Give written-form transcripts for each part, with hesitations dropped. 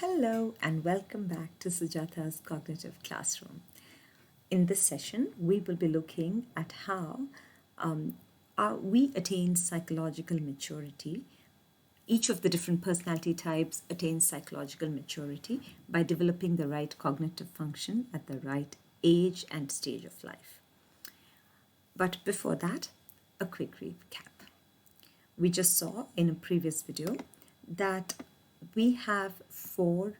Hello and welcome back to Sujata's Cognitive Classroom. In this session, we will be looking at how um, we attain psychological maturity. Each of the different personality types attains psychological maturity by developing the right cognitive function at the right age and stage of life. But before that, a quick recap. We just saw in a previous video that we have four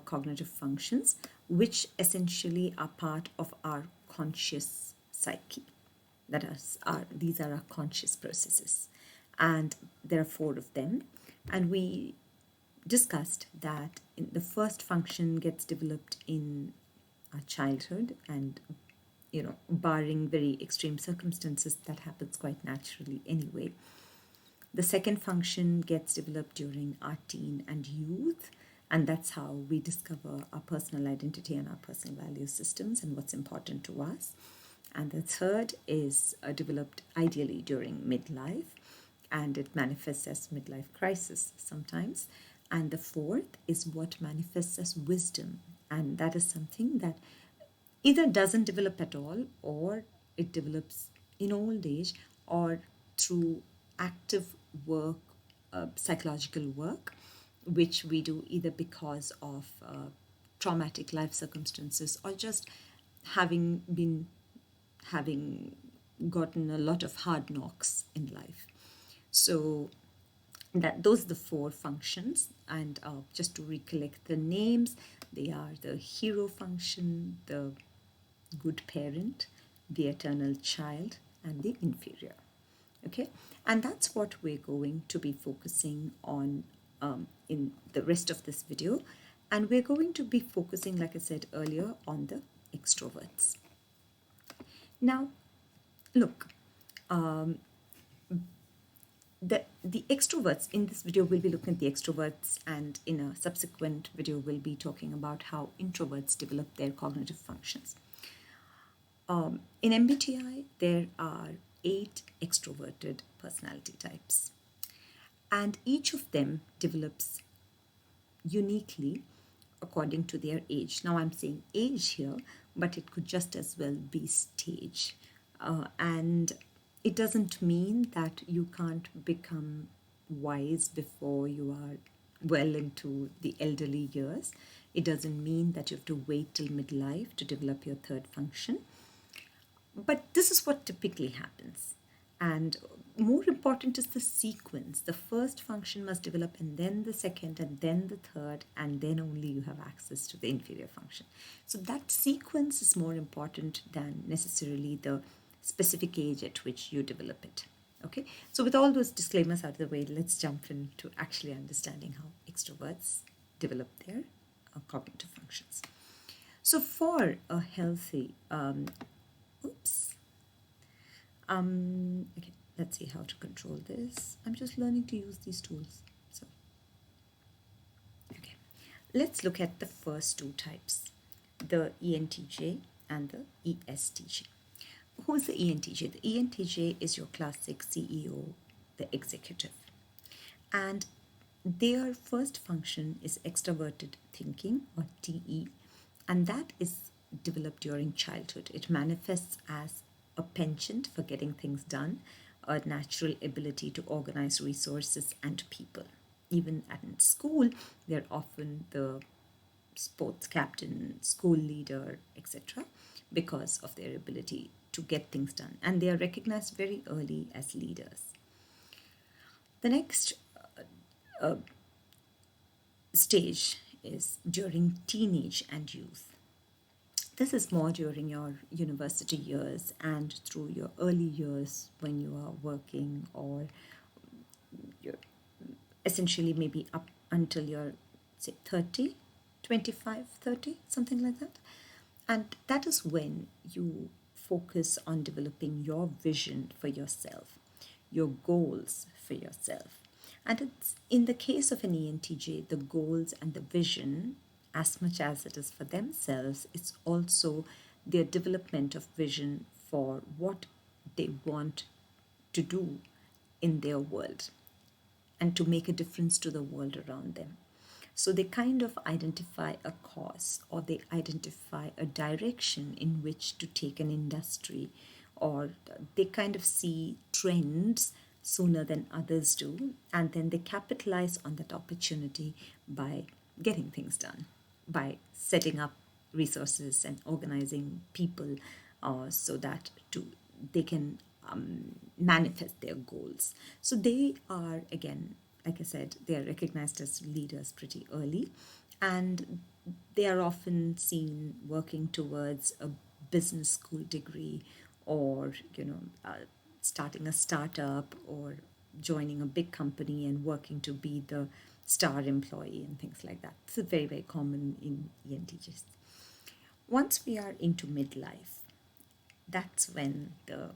cognitive functions which essentially are part of our conscious psyche. These are our conscious processes, and there are four of them. And we discussed that the first function gets developed in our childhood, and barring very extreme circumstances, that happens quite naturally anyway. The second function gets developed during our teen and youth, and that's how we discover our personal identity and our personal value systems and what's important to us. And the third is developed ideally during midlife, and it manifests as midlife crisis sometimes. And the fourth is what manifests as wisdom, and that is something that either doesn't develop at all, or it develops in old age, or through active work, psychological work, which we do either because of traumatic life circumstances or just having gotten a lot of hard knocks in life. So those are the four functions, and just to recollect the names, they are the hero function, the good parent, the eternal child, and the inferior. Okay, and that's what we're going to be focusing on in the rest of this video. And we're going to be focusing, like I said earlier, on the extroverts. Now, look, the extroverts, in this video we'll be looking at the extroverts, and in a subsequent video we'll be talking about how introverts develop their cognitive functions. In MBTI, there are 8 extroverted personality types, and each of them develops uniquely according to their age. Now, I'm saying age here, but it could just as well be stage. And it doesn't mean that you can't become wise before you are well into the elderly years. It doesn't mean that you have to wait till midlife to develop your third function. But this is what typically happens. And more important is the sequence. The first function must develop, and then the second, and then the third, and then only you have access to the inferior function. So that sequence is more important than necessarily the specific age at which you develop it. Okay, so with all those disclaimers out of the way, let's jump into actually understanding how extroverts develop their cognitive functions. So for a healthy okay, let's see how to control this. I'm just learning to use these tools. So, okay, let's look at the first two types, the ENTJ and the ESTJ. Who's the ENTJ? The ENTJ is your classic CEO, the executive. And their first function is extroverted thinking, or TE, and that is developed during childhood. It manifests as a penchant for getting things done, a natural ability to organize resources and people. Even at school, they're often the sports captain, school leader, etc., because of their ability to get things done. And they are recognized very early as leaders. The next stage is during teenage and youth. This is more during your university years and through your early years when you are working, or you're essentially maybe up until you're, say, 30, 25, 30, something like that. And that is when you focus on developing your vision for yourself, your goals for yourself. And it's in the case of an ENTJ, the goals and the vision, as much as it is for themselves, it's also their development of vision for what they want to do in their world and to make a difference to the world around them. So they kind of identify a cause, or they identify a direction in which to take an industry, or they kind of see trends sooner than others do, and then they capitalize on that opportunity by getting things done, by setting up resources and organizing people so that they can manifest their goals. So they are, again, like I said, they are recognized as leaders pretty early, and they are often seen working towards a business school degree, or starting a startup, or joining a big company and working to be the star employee and things like that. This is very, very common in ENTJs. Once we are into midlife, that's when the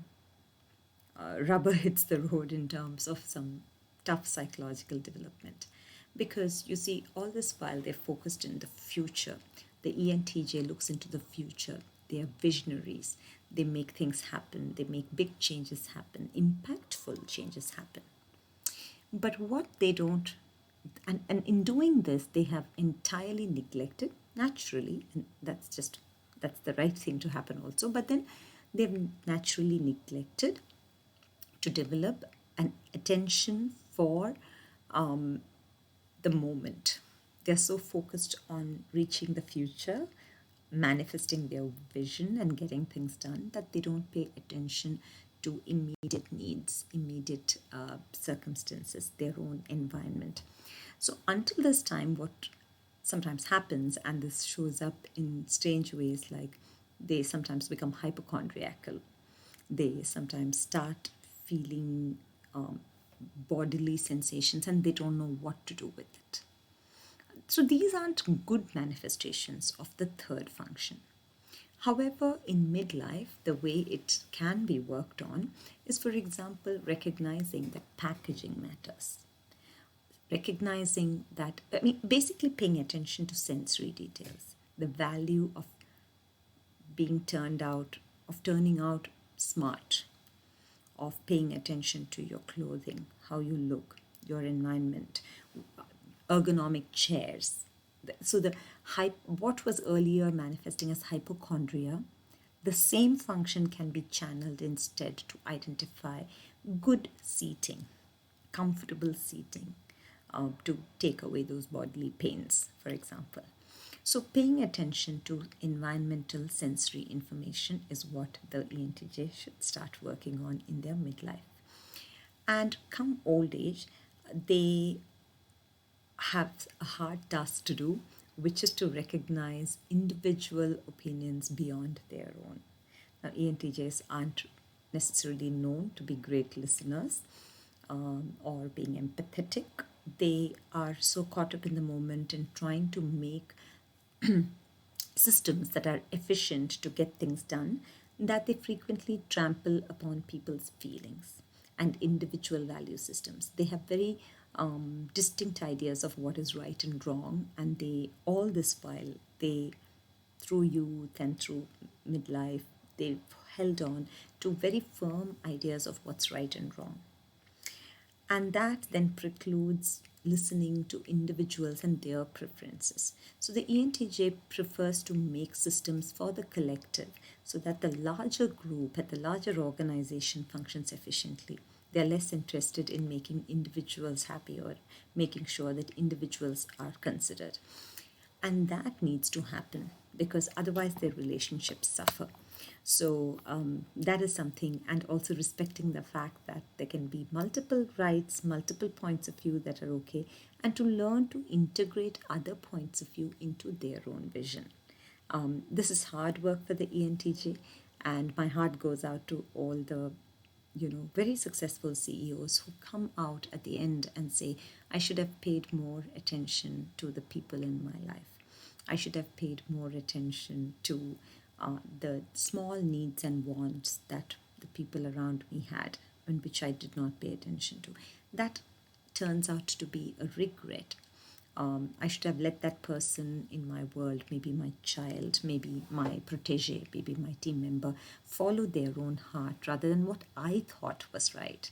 rubber hits the road in terms of some tough psychological development. Because you see, all this while they're focused in the future, the ENTJ looks into the future. They are visionaries. They make things happen. They make big changes happen, impactful changes happen. But what they don't, and in doing this, they have entirely neglected, naturally, and that's the right thing to happen also, but then they've naturally neglected to develop an attention for the moment. They're so focused on reaching the future, manifesting their vision, and getting things done that they don't pay attention to immediate needs, immediate circumstances, their own environment. So, until this time, what sometimes happens, and this shows up in strange ways, like they sometimes become hypochondriacal, they sometimes start feeling bodily sensations and they don't know what to do with it. So these aren't good manifestations of the third function. However, in midlife, the way it can be worked on is, for example, recognizing that packaging matters. Recognizing that, I mean, basically paying attention to sensory details, the value of being turned out, of turning out smart, of paying attention to your clothing, how you look, your environment, ergonomic chairs. So what was earlier manifesting as hypochondria, the same function can be channeled instead to identify good seating, comfortable seating, to take away those bodily pains, for example. So, paying attention to environmental sensory information is what the ENTJ should start working on in their midlife. And come old age, they have a hard task to do, which is to recognize individual opinions beyond their own. Now, ENTJs aren't necessarily known to be great listeners or being empathetic. They are so caught up in the moment and trying to make systems that are efficient to get things done that they frequently trample upon people's feelings and individual value systems. They have very distinct ideas of what is right and wrong, and they, all this while, they, through youth and through midlife, they've held on to very firm ideas of what's right and wrong. And that then precludes listening to individuals and their preferences. So the ENTJ prefers to make systems for the collective so that the larger group and the larger organization functions efficiently. They're less interested in making individuals happy or making sure that individuals are considered. And that needs to happen because otherwise their relationships suffer. So that is something, and also respecting the fact that there can be multiple rights, multiple points of view that are okay, and to learn to integrate other points of view into their own vision. This is hard work for the ENTJ, and my heart goes out to all the very successful CEOs who come out at the end and say, I should have paid more attention to the people in my life. I should have paid more attention to the small needs and wants that the people around me had and which I did not pay attention to. That turns out to be a regret. I should have let that person in my world, maybe my child, maybe my protege, maybe my team member, follow their own heart rather than what I thought was right.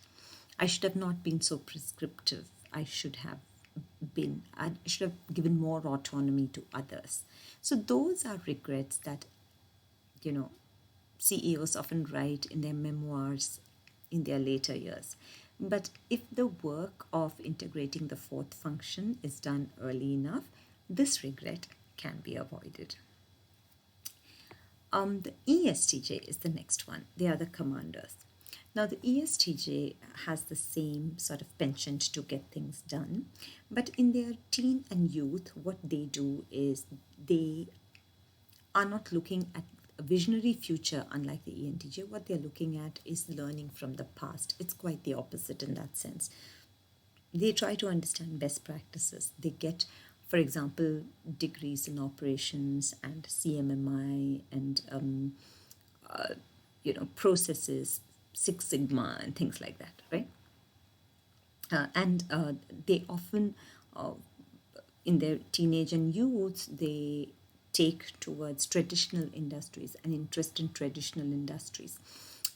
I should have not been so prescriptive. I should have I should have given more autonomy to others. So those are regrets that, you know, CEOs often write in their memoirs in their later years. But if the work of integrating the fourth function is done early enough, this regret can be avoided. The ESTJ is the next one. They are the commanders. Now, the ESTJ has the same sort of penchant to get things done, but in their teen and youth, what they do is they are not looking at a visionary future, unlike the ENTJ. What they're looking at is learning from the past. It's quite the opposite in that sense. They try to understand best practices. They get, for example, degrees in operations and CMMI and processes, Six Sigma and things like that, right? And they often, uh, in their teenage and youth, they take towards traditional industries, an interest in traditional industries.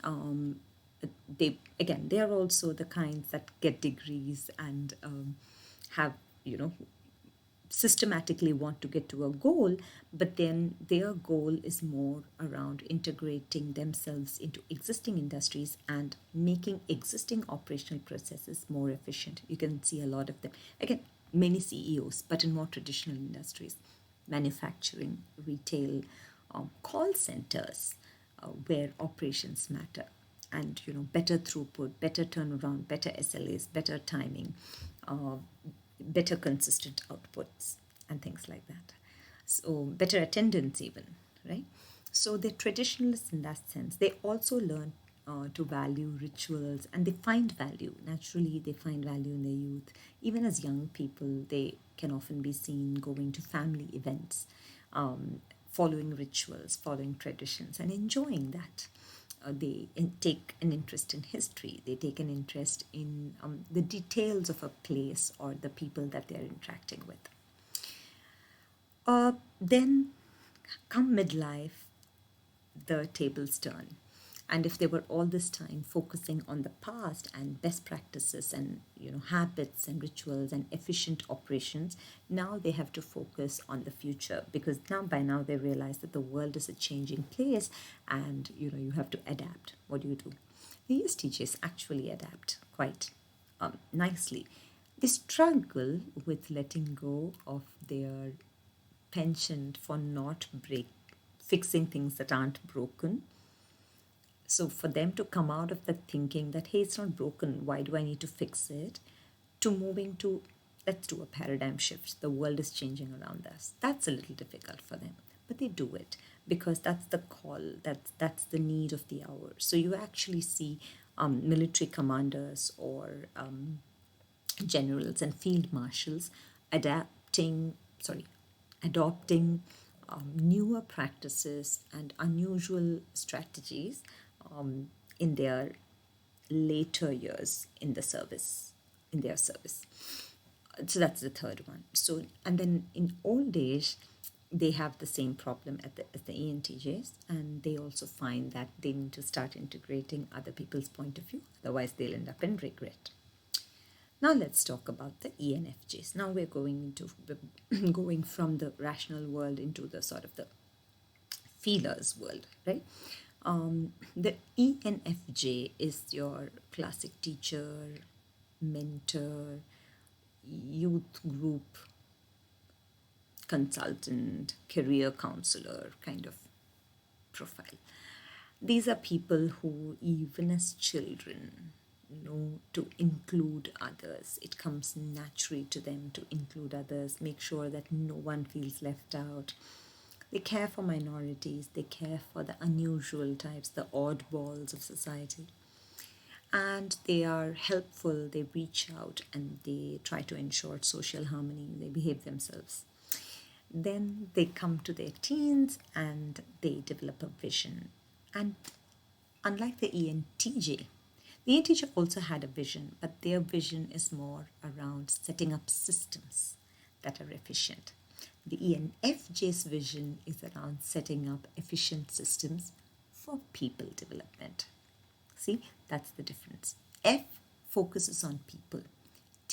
Um, they are also the kinds that get degrees and have, you know, systematically want to get to a goal, but then their goal is more around integrating themselves into existing industries and making existing operational processes more efficient. You can see a lot of them. Again, many CEOs, but in more traditional industries, manufacturing, retail, call centers, where operations matter, and better throughput, better turnaround, better SLAs, better timing, uh, better consistent outputs, and things like that. So better attendance even, right? So they're traditionalists in that sense. They also learn to value rituals, and they find value. Naturally, they find value in their youth. Even as young people, they can often be seen going to family events, following rituals, following traditions, and enjoying that. Take an interest in history. They take an interest in the details of a place or the people that they're interacting with. Then come midlife, the tables turn. And if they were all this time focusing on the past and best practices and habits and rituals and efficient operations, now they have to focus on the future, because by now they realize that the world is a changing place, and you have to adapt. What do? The ESTJs actually adapt quite nicely. They struggle with letting go of their penchant for not fixing things that aren't broken. So for them to come out of the thinking that, hey, it's not broken, why do I need to fix it, to moving to, let's do a paradigm shift, the world is changing around us, that's a little difficult for them. But they do it because that's the call, that's the need of the hour. So you actually see military commanders or generals and field marshals adopting newer practices and unusual strategies in their later years in their service. So that's the third one. So, and then in old age, they have the same problem as the ENTJs, and they also find that they need to start integrating other people's point of view, otherwise they'll end up in regret. Now let's talk about the ENFJs. Now we're going going from the rational world into the sort of the feelers world, right? The ENFJ is your classic teacher, mentor, youth group consultant, career counselor kind of profile. These are people who, even as children, know to include others. It comes naturally to them to include others, make sure that no one feels left out. They care for minorities, they care for the unusual types, the oddballs of society. And they are helpful, they reach out and they try to ensure social harmony, they behave themselves. Then they come to their teens and they develop a vision. And unlike the ENTJ, the ENTJ also had a vision, but their vision is more around setting up systems that are efficient. The ENFJ's vision is around setting up efficient systems for people development. See, that's the difference. F focuses on people.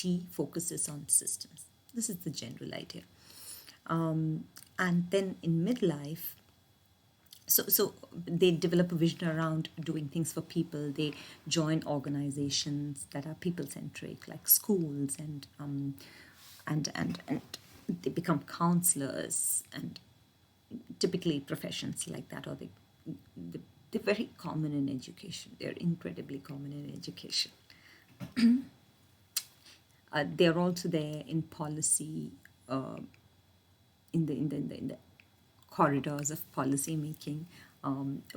T focuses on systems. This is the general idea. And then in midlife, so they develop a vision around doing things for people. They join organizations that are people centric, like schools, and they become counselors, and typically professions like that, or they're very common in education. They're incredibly common in education. They're also there in policy, in the corridors of policy making,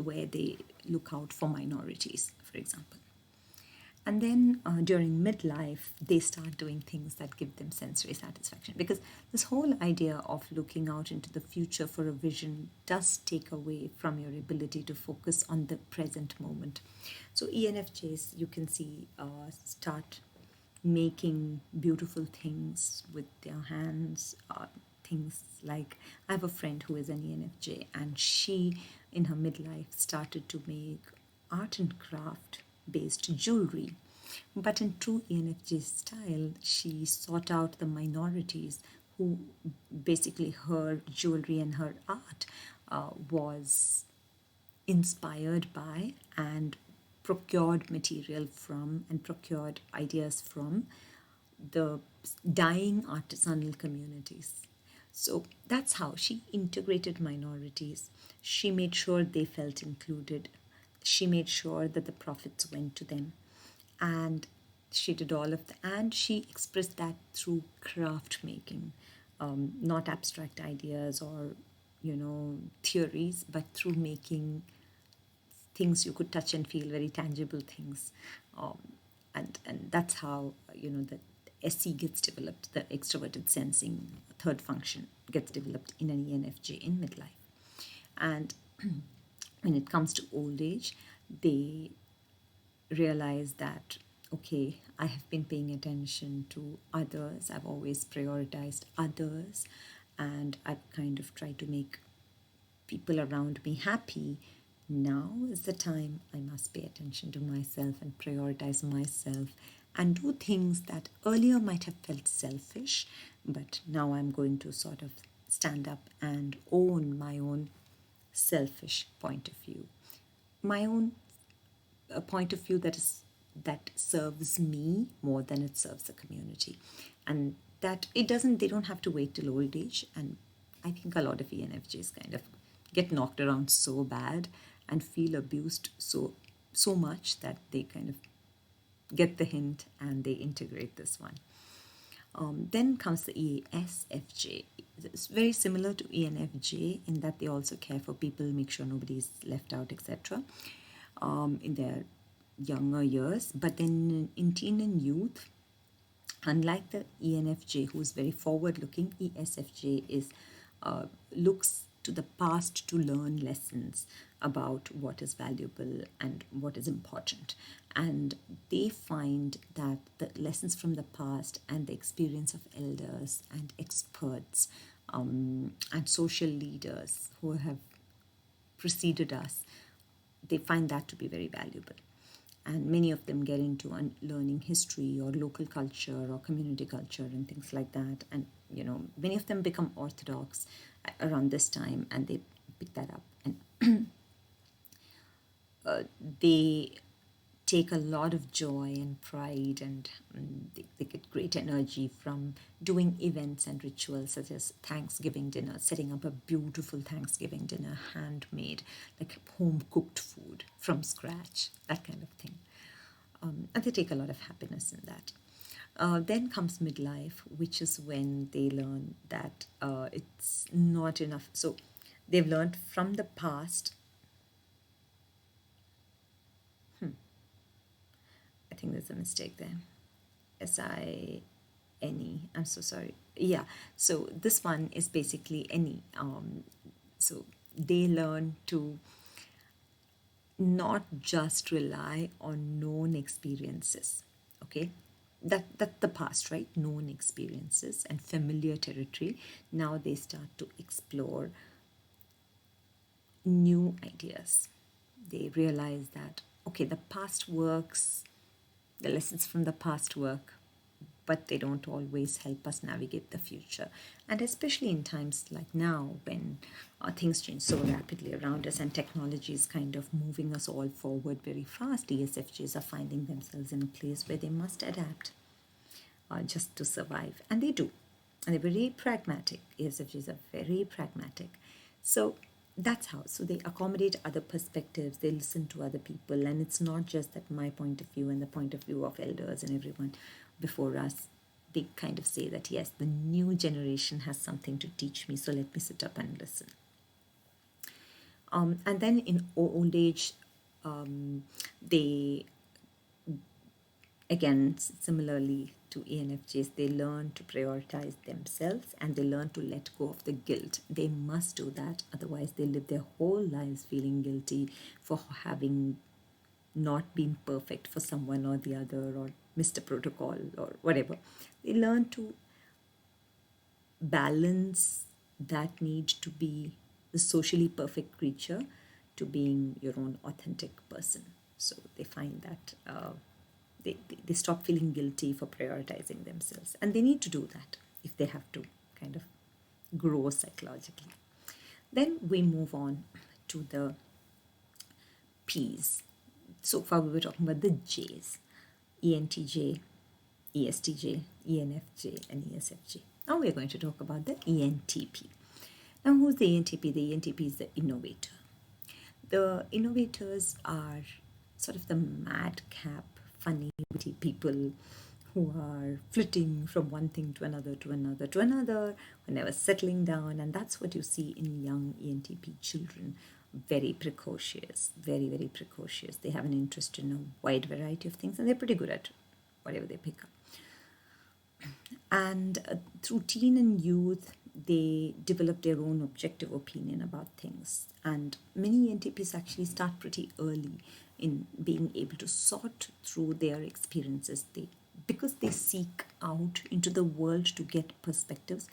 where they look out for minorities, for example. And then during midlife, they start doing things that give them sensory satisfaction. Because this whole idea of looking out into the future for a vision does take away from your ability to focus on the present moment. So ENFJs, you can see, start making beautiful things with their hands. Things like, I have a friend who is an ENFJ, and she, in her midlife, started to make art and craft based jewelry. But in true ENFJ style, she sought out the minorities who basically her jewelry and her art was inspired by and procured material from and procured ideas from the dying artisanal communities. So that's how she integrated minorities. She made sure they felt included. She made sure that the profits went to them. And she did all of that. And she expressed that through craft making, not abstract ideas or, theories, but through making things you could touch and feel, very tangible things. And that's how, the SE gets developed, the extroverted sensing third function gets developed in an ENFJ in midlife. And when it comes to old age, they realize that, okay, I have been paying attention to others, I've always prioritized others, and I've kind of tried to make people around me happy. Now is the time I must pay attention to myself and prioritize myself and do things that earlier might have felt selfish, but now I'm going to sort of stand up and own my own selfish point of view, my own point of view that serves me more than it serves the community, and that they don't have to wait till old age. And I think a lot of ENFJs kind of get knocked around so bad and feel abused so much that they kind of get the hint and they integrate this one. Then comes the ESFJ. It's very similar to ENFJ in that they also care for people, make sure nobody's left out, etc. In their younger years. But then in teen and youth, unlike the ENFJ, who is very forward-looking, ESFJ looks to the past to learn lessons about what is valuable and what is important. And they find that the lessons from the past and the experience of elders and experts and social leaders who have preceded us, they find that to be very valuable. And many of them get into learning history or local culture or community culture and things like that. And, many of them become orthodox around this time, and they pick that up. And they take a lot of joy and pride, and they get great energy from doing events and rituals such as Thanksgiving dinner, setting up a beautiful Thanksgiving dinner, handmade, like home cooked food from scratch, that kind of thing. And they take a lot of happiness in that. Then comes midlife, which is when they learn that it's not enough. So they've learned from the past. I think there's a mistake there. SINE. I'm so sorry. Yeah. So this one is basically any. So they learn to not just rely on known experiences. Okay. That's the past, right? Known experiences and familiar territory. Now they start to explore new ideas. They realize that, okay, the past works, the lessons from the past work, but they don't always help us navigate the future. And especially in times like now, when things change so rapidly around us and technology is kind of moving us all forward very fast, ESFJs are finding themselves in a place where they must adapt just to survive. And they do. And they're very pragmatic. ESFJs are very pragmatic. So that's how. So they accommodate other perspectives, they listen to other people, and it's not just that my point of view and the point of view of elders and everyone before us. They kind of say that, yes, the new generation has something to teach me, so let me sit up and listen. And then in old age, they again, similarly to ENFJs, they learn to prioritize themselves and they learn to let go of the guilt. They must do that, otherwise, they live their whole lives feeling guilty for having not been perfect for someone or the other, or missed a protocol or whatever. They learn to balance that need to be the socially perfect creature to being your own authentic person. So they find that they stop feeling guilty for prioritizing themselves. And they need to do that if they have to kind of grow psychologically. Then we move on to the P's. So far we were talking about the J's: ENTJ, ESTJ, ENFJ, and ESFJ. Now we're going to talk about the ENTP. Now, who's the ENTP? The ENTP is the innovator. The innovators are sort of the madcap, funny, witty people who are flitting from one thing to another, to another, to another, who never settling down. And that's what you see in young ENTP children. Very precocious, very, very precocious. They have an interest in a wide variety of things, and they're pretty good at whatever they pick up. And through teen and youth, they develop their own objective opinion about things. And many ENTPs actually start pretty early in being able to sort through their experiences. Because they seek out into the world to get perspectives,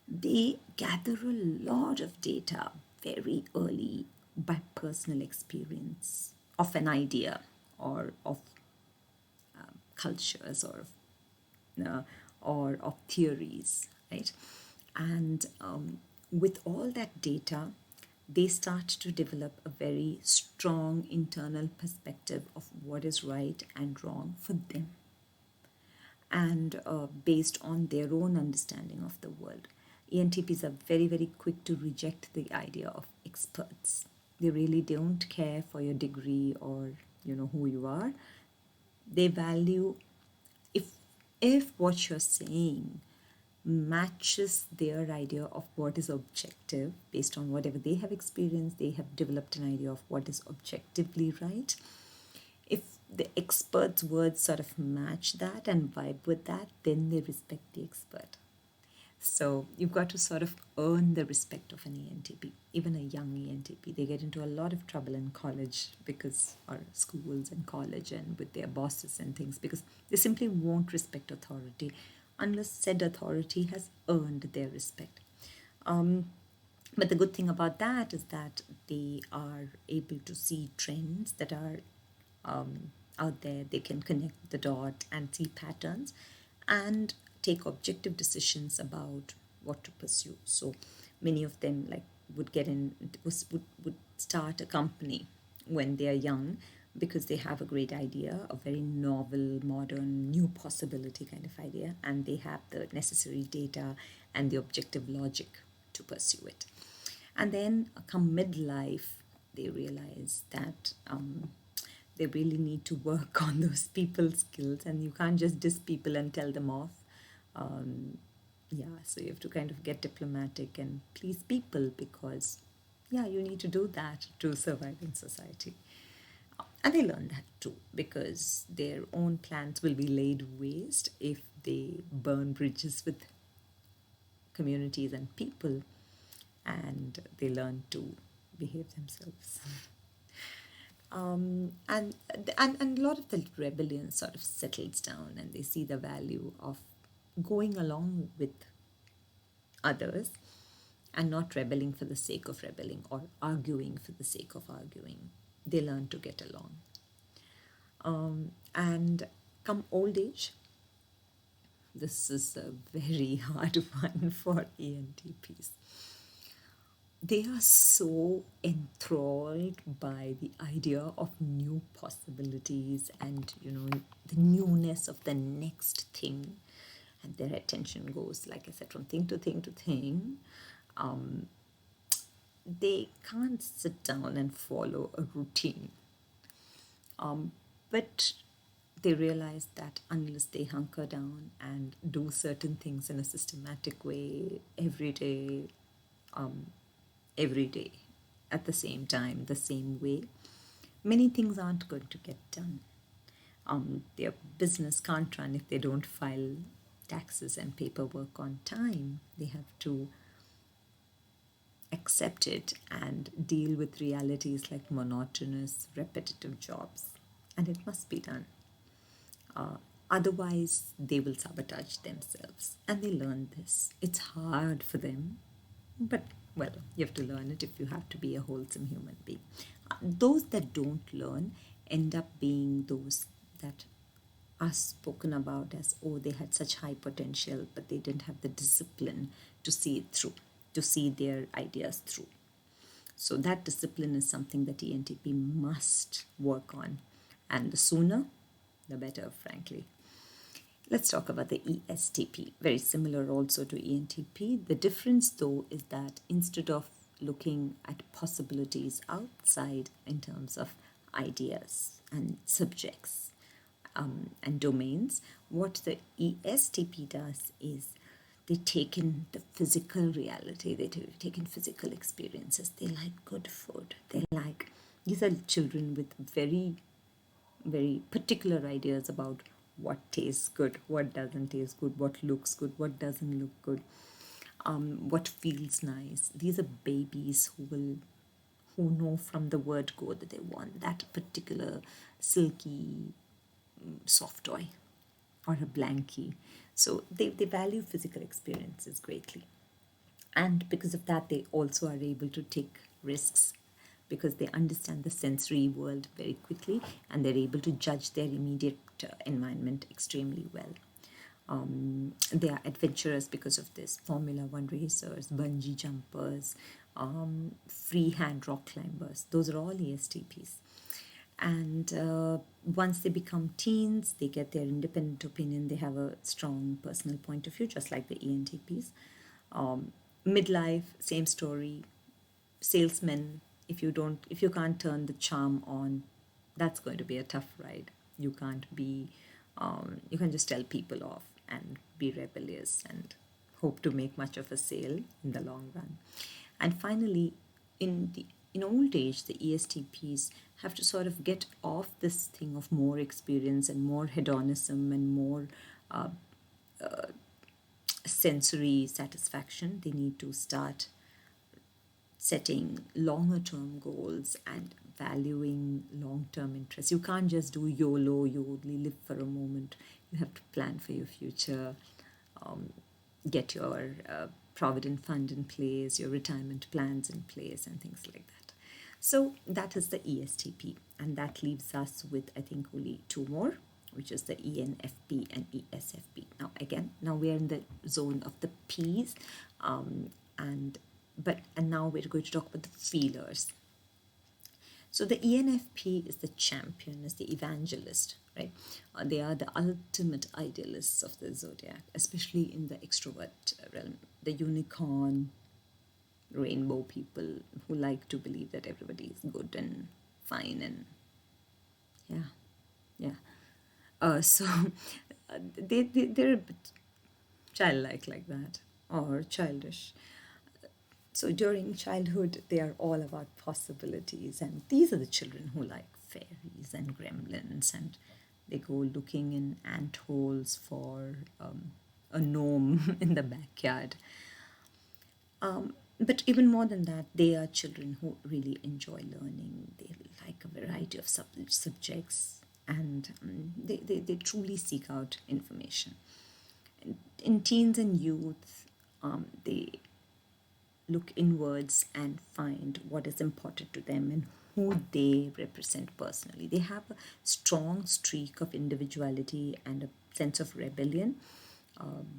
they gather a lot of data very early by personal experience of an idea or of cultures or of theories, right? And with all that data, they start to develop a very strong internal perspective of what is right and wrong for them, and based on their own understanding of the world. ENTPs are very, very quick to reject the idea of experts. They really don't care for your degree or who you are. They value if what you're saying matches their idea of what is objective based on whatever they have experienced, they have developed an idea of what is objectively right. If the expert's words sort of match that and vibe with that, then they respect the expert. So you've got to sort of earn the respect of an ENTP, even a young ENTP. They get into a lot of trouble in college or schools and college and with their bosses and things, because they simply won't respect authority unless said authority has earned their respect. But the good thing about that is that they are able to see trends that are out there. They can connect the dot and see patterns and take objective decisions about what to pursue. So many of them would start a company when they are young because they have a great idea, a very novel, modern, new possibility kind of idea, and they have the necessary data and the objective logic to pursue it. And then come midlife, they realize that they really need to work on those people skills, and you can't just diss people and tell them off. So you have to kind of get diplomatic and please people because, you need to do that to survive in society. And they learn that too, because their own plans will be laid waste if they burn bridges with communities and people, and they learn to behave themselves. And a lot of the rebellion sort of settles down, and they see the value of going along with others and not rebelling for the sake of rebelling or arguing for the sake of arguing. They learn to get along. And come old age, this is a very hard one for ENTPs. They are so enthralled by the idea of new possibilities and, the newness of the next thing. And their attention goes, like I said, from thing to thing to thing. They can't sit down and follow a routine. But they realize that unless they hunker down and do certain things in a systematic way every day, at the same time, the same way, many things aren't going to get done. Their business can't run if they don't file taxes and paperwork on time. They have to accept it and deal with realities like monotonous, repetitive jobs. And it must be done. Otherwise, they will sabotage themselves. And they learn this. It's hard for them, but well, you have to learn it if you have to be a wholesome human being. Those that don't learn end up being those that are spoken about as, oh, they had such high potential, but they didn't have the discipline to see it through, to see their ideas through. So that discipline is something that ENTP must work on. And the sooner, the better, frankly. Let's talk about the ESTP. Very similar also to ENTP. The difference, though, is that instead of looking at possibilities outside in terms of ideas and subjects and domains, what the ESTP does is they take in the physical reality, they take in physical experiences. They like good food. These are children with very, very particular ideas about what tastes good, what doesn't taste good, what looks good, what doesn't look good, what feels nice. These are babies who know from the word go that they want that particular silky soft toy or a blankie. So they value physical experiences greatly. And because of that, they also are able to take risks because they understand the sensory world very quickly and they're able to judge their immediate environment extremely well. They are adventurous because of this. Formula One racers, bungee jumpers, freehand rock climbers. Those are all ESTPs. And once they become teens, they get their independent opinion. They have a strong personal point of view, just like the ENTPs. Midlife, same story. Salesmen, if you can't turn the charm on, that's going to be a tough ride. You can't just tell people off and be rebellious and hope to make much of a sale in the long run. And finally, in old age, the ESTPs have to sort of get off this thing of more experience and more hedonism and more sensory satisfaction. They need to start setting longer term goals and valuing long term interests. You can't just do YOLO, you only live for a moment. You have to plan for your future, get your provident fund in place, your retirement plans in place, and things like that. So that is the ESTP, and that leaves us with, I think, only two more, which is the ENFP and ESFP. Now we are in the zone of the Ps, and now we're going to talk about the feelers. So the ENFP is the champion, is the evangelist, right? They are the ultimate idealists of the zodiac, especially in the extrovert realm, the unicorn, rainbow people who like to believe that everybody is good and fine and so they're a bit childlike like that, or childish. So during childhood, they are all about possibilities, and these are the children who like fairies and gremlins, and they go looking in ant holes for a gnome in the backyard. But even more than that, they are children who really enjoy learning. They like a variety of subjects, and they truly seek out information. In teens and youth, they look inwards and find what is important to them and who they represent personally. They have a strong streak of individuality and a sense of rebellion,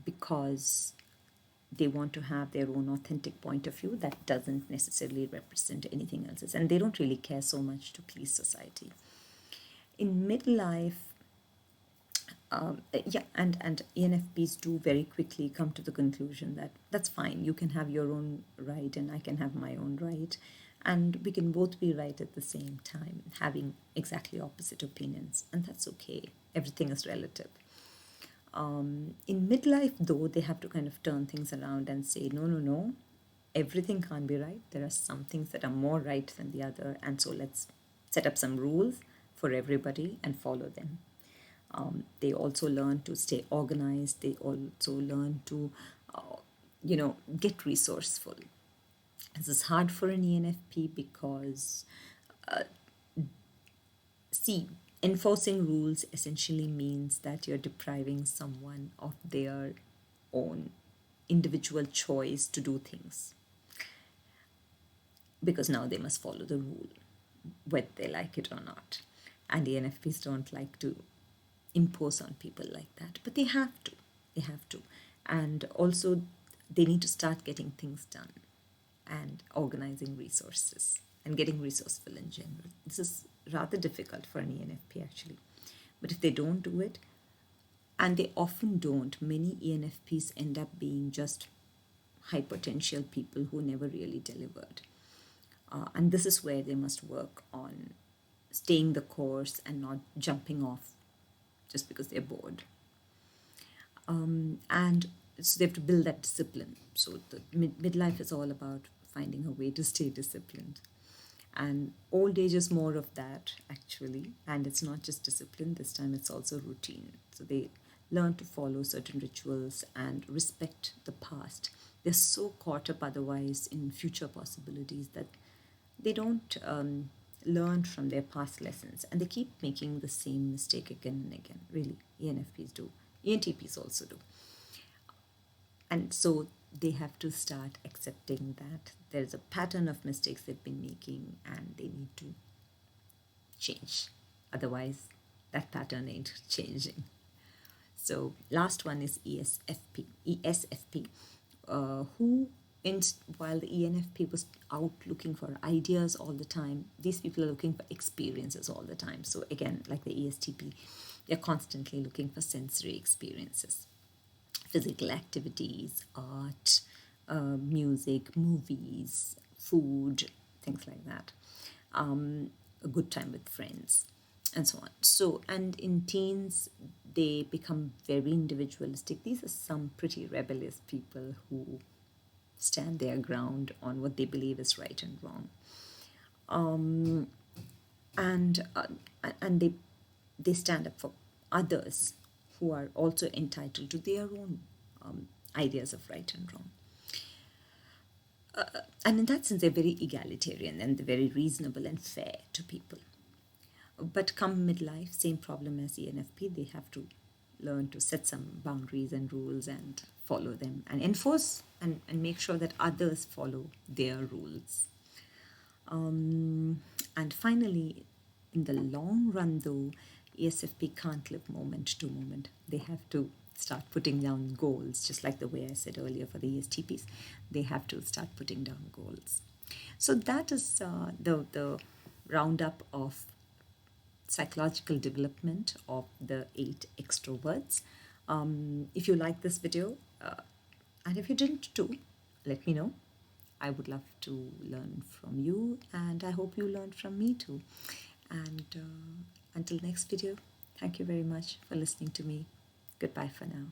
because they want to have their own authentic point of view that doesn't necessarily represent anything else's, and they don't really care so much to please society. In midlife, yeah, and ENFPs do very quickly come to the conclusion that that's fine. You can have your own right, and I can have my own right, and we can both be right at the same time, having exactly opposite opinions, and that's okay. Everything is relative. In midlife, though, they have to kind of turn things around and say, no, no, no, everything can't be right. There are some things that are more right than the other, and so let's set up some rules for everybody and follow them. They also learn to stay organized. They also learn to, get resourceful. This is hard for an ENFP because, see, enforcing rules essentially means that you're depriving someone of their own individual choice to do things, because now they must follow the rule, whether they like it or not. And ENFPs don't like to impose on people like that, but they have to. They have to. And also, they need to start getting things done and organizing resources and getting resourceful in general. This is rather difficult for an ENFP actually. But if they don't do it, and they often don't, many ENFPs end up being just high potential people who never really delivered. And this is where they must work on staying the course and not jumping off just because they're bored. And so they have to build that discipline. So the midlife is all about finding a way to stay disciplined. And old age is more of that, actually. And it's not just discipline, this time it's also routine. So they learn to follow certain rituals and respect the past. They're so caught up otherwise in future possibilities that they don't learn from their past lessons, and they keep making the same mistake again and again. Really, ENFPs do. ENTPs also do. And so they have to start accepting that there's a pattern of mistakes they've been making and they need to change. Otherwise, that pattern ain't changing. So last one is ESFP, who while the ENFP was out looking for ideas all the time, these people are looking for experiences all the time. So again, like the ESTP, they're constantly looking for sensory experiences, physical activities, art, music, movies, food, things like that. A good time with friends, and so on. So, and in teens, they become very individualistic. These are some pretty rebellious people who stand their ground on what they believe is right and wrong. And they stand up for others who are also entitled to their own ideas of right and wrong. And in that sense, they're very egalitarian and they're very reasonable and fair to people. But come midlife, same problem as ENFP, they have to learn to set some boundaries and rules and follow them and enforce and make sure that others follow their rules. And finally, in the long run, though, ESFP can't live moment to moment. They have to start putting down goals, just like the way I said earlier for the ESTPs. They have to start putting down goals. So that is the roundup of psychological development of the 8 extroverts. If you like this video, and if you didn't too, let me know. I would love to learn from you, and I hope you learned from me too. And until next video, thank you very much for listening to me. Goodbye for now.